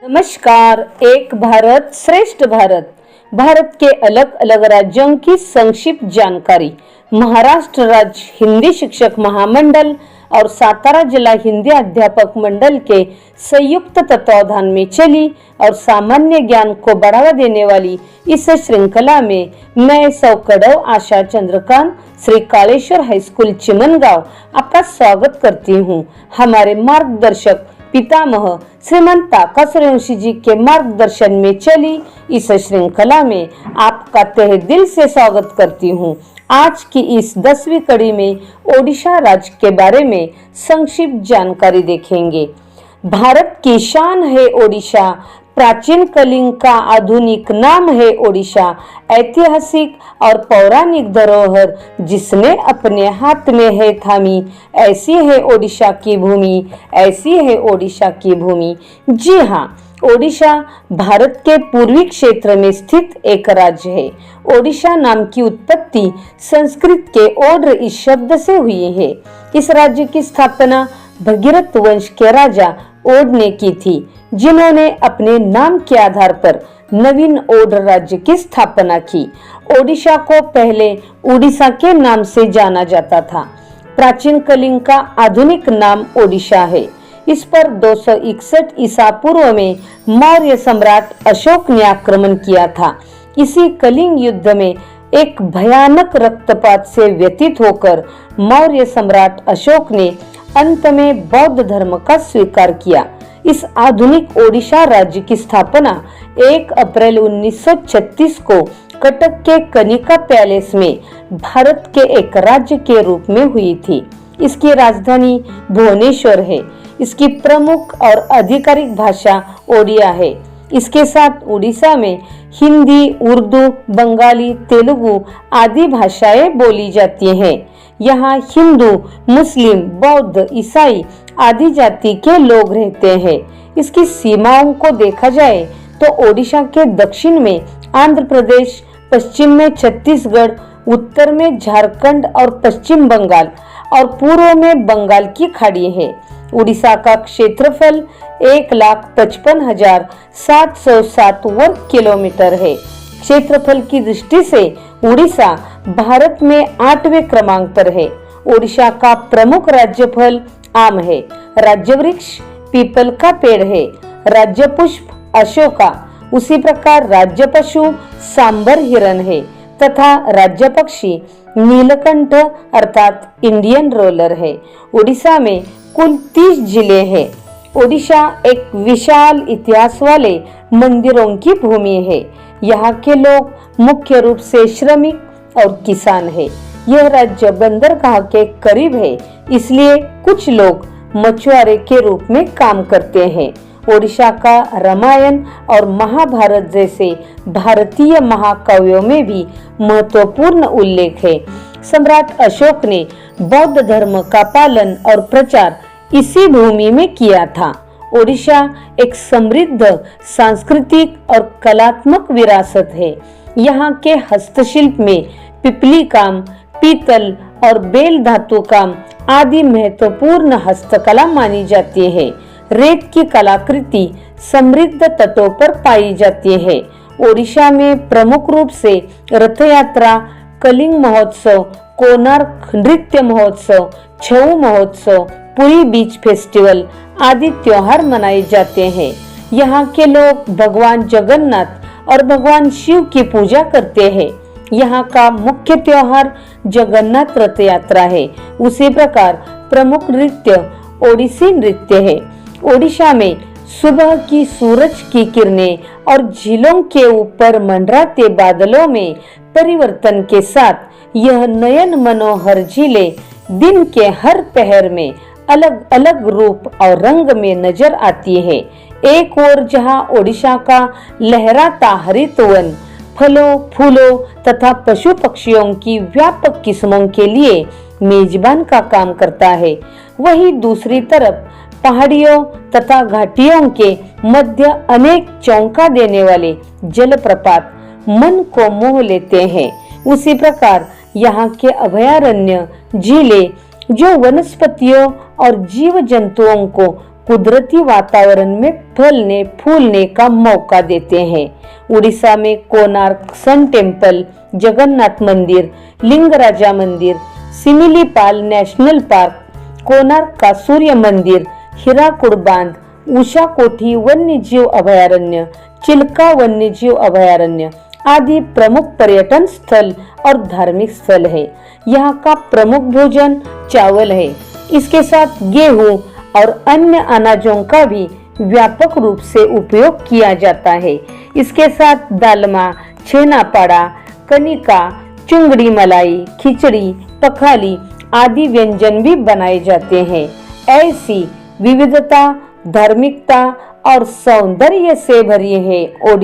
नमस्कार। एक भारत श्रेष्ठ भारत, भारत के अलग अलग राज्यों की संक्षिप्त जानकारी। महाराष्ट्र राज्य हिंदी शिक्षक महामंडल और सातारा जिला हिंदी अध्यापक मंडल के संयुक्त तत्वावधान में चली और सामान्य ज्ञान को बढ़ावा देने वाली इस श्रृंखला में मैं सौकड़व आशा चंद्रकांत श्री कालेश्वर हाईस्कूल चिमनगांव आपका स्वागत करती हूँ। हमारे मार्गदर्शक पितामह श्रीमान ताका सूर्यवंशी जी के मार्गदर्शन में चली इस श्रृंखला में आपका तहे दिल से स्वागत करती हूँ। आज की इस 10वीं कड़ी में ओडिशा राज्य के बारे में संक्षिप्त जानकारी देखेंगे। भारत की शान है ओडिशा, प्राचीन कलिंग का आधुनिक नाम है ओडिशा। ऐतिहासिक और पौराणिक धरोहर जिसने अपने हाथ में है थामी, ऐसी है ओडिशा की भूमि, ऐसी है ओडिशा की भूमि। जी हाँ, ओडिशा भारत के पूर्वी क्षेत्र में स्थित एक राज्य है। ओडिशा नाम की उत्पत्ति संस्कृत के ओड्र इस शब्द से हुई है। इस राज्य की स्थापना भगीरथ वंश के राजा ओड ने की थी, जिन्होंने अपने नाम के आधार पर नवीन ओड राज्य की स्थापना की। ओडिशा को पहले उड़ीसा के नाम से जाना जाता था। प्राचीन कलिंग का आधुनिक नाम ओडिशा है। इस पर 261 ईसा पूर्व में मौर्य सम्राट अशोक ने आक्रमण किया था। इसी कलिंग युद्ध में एक भयानक रक्तपात से व्यतीत होकर मौर्य सम्राट अशोक ने अंत में बौद्ध धर्म का स्वीकार किया। इस आधुनिक ओडिशा राज्य की स्थापना 1 अप्रैल 1936 को कटक के कनिका पैलेस में भारत के एक राज्य के रूप में हुई थी। इसकी राजधानी भुवनेश्वर है। इसकी प्रमुख और आधिकारिक भाषा ओडिया है। इसके साथ उड़ीसा में हिंदी, उर्दू, बंगाली, तेलुगु आदि भाषाएं बोली जाती हैं। यहाँ हिंदू, मुस्लिम, बौद्ध, ईसाई आदि जाति के लोग रहते हैं। इसकी सीमाओं को देखा जाए तो ओडिशा के दक्षिण में आंध्र प्रदेश, पश्चिम में छत्तीसगढ़, उत्तर में झारखंड और पश्चिम बंगाल और पूर्व में बंगाल की खाड़ी है। उड़ीसा का क्षेत्रफल 1,55,707 वर्ग किलोमीटर है। क्षेत्रफल की दृष्टि से उड़ीसा भारत में 8वें क्रमांक पर है। ओडिशा का प्रमुख राज्य फल आम है। राज्य वृक्ष पीपल का पेड़ है। राज्य पुष्प अशोका। उसी प्रकार राज्य पशु सांबर हिरन है तथा राज्य पक्षी नीलकंठ अर्थात इंडियन रोलर है। उड़ीसा में कुल 30 जिले हैं। ओडिशा एक विशाल इतिहास वाले मंदिरों की भूमि है। यहाँ के लोग मुख्य रूप से श्रमिक और किसान है। यह राज्य बंदरगाह के करीब है, इसलिए कुछ लोग मछुआरे के रूप में काम करते हैं। ओडिशा का रामायण और महाभारत जैसे भारतीय महाकाव्यों में भी महत्वपूर्ण उल्लेख है। सम्राट अशोक ने बौद्ध धर्म का पालन और प्रचार इसी भूमि में किया था। ओडिशा एक समृद्ध सांस्कृतिक और कलात्मक विरासत है। यहाँ के हस्तशिल्प में पिपली काम, पीतल और बेल धातु काम आदि महत्वपूर्ण हस्तकला मानी जाती है। रेत की कलाकृति समृद्ध तटों पर पाई जाती है। ओडिशा में प्रमुख रूप से रथ यात्रा, कलिंग महोत्सव, कोणार्क नृत्य महोत्सव, छऊ महोत्सव, पुरी बीच फेस्टिवल आदि त्योहार मनाए जाते हैं। यहाँ के लोग भगवान जगन्नाथ और भगवान शिव की पूजा करते हैं। यहाँ का मुख्य त्योहार जगन्नाथ रथ यात्रा है। उसी प्रकार प्रमुख नृत्य ओडिसी नृत्य है। ओडिशा में सुबह की सूरज की किरणें और झीलों के ऊपर मंडराते बादलों में परिवर्तन के साथ यह नयन मनोहर झीलें दिन के हर पहर में अलग अलग रूप और रंग में नजर आती है। एक ओर जहां ओडिशा का लहराता हरित वन फलों, फूलों तथा पशु पक्षियों की व्यापक किस्मों के लिए मेजबान का काम करता है, वहीं दूसरी तरफ पहाड़ियों तथा घाटियों के मध्य अनेक चौंका देने वाले जलप्रपात मन को मोह लेते हैं। उसी प्रकार यहाँ के अभयारण्य, झीलें जो वनस्पतियों और जीव जंतुओं को कुदरती वातावरण में फलने फूलने का मौका देते हैं। उड़ीसा में कोणार्क सन टेम्पल, जगन्नाथ मंदिर, लिंगराजा मंदिर, सिमिलीपाल नेशनल पार्क, कोणार्क का सूर्य मंदिर, हीराकुड बांध, उषा कोठी वन्यजीव अभयारण्य, चिल्का वन्यजीव अभयारण्य आदि प्रमुख पर्यटन स्थल और धार्मिक स्थल है। यहाँ का प्रमुख भोजन चावल है। इसके साथ गेहूं और अन्य अनाजों का भी व्यापक रूप से उपयोग किया जाता है। इसके साथ दालमा, छेनापाड़ा, कनिका, चुंगड़ी मलाई, खिचड़ी, पखाली आदि व्यंजन भी बनाए जाते हैं। ऐसी विविधता, धार्मिकता और सौंदर्य से भरी है ओडिशा।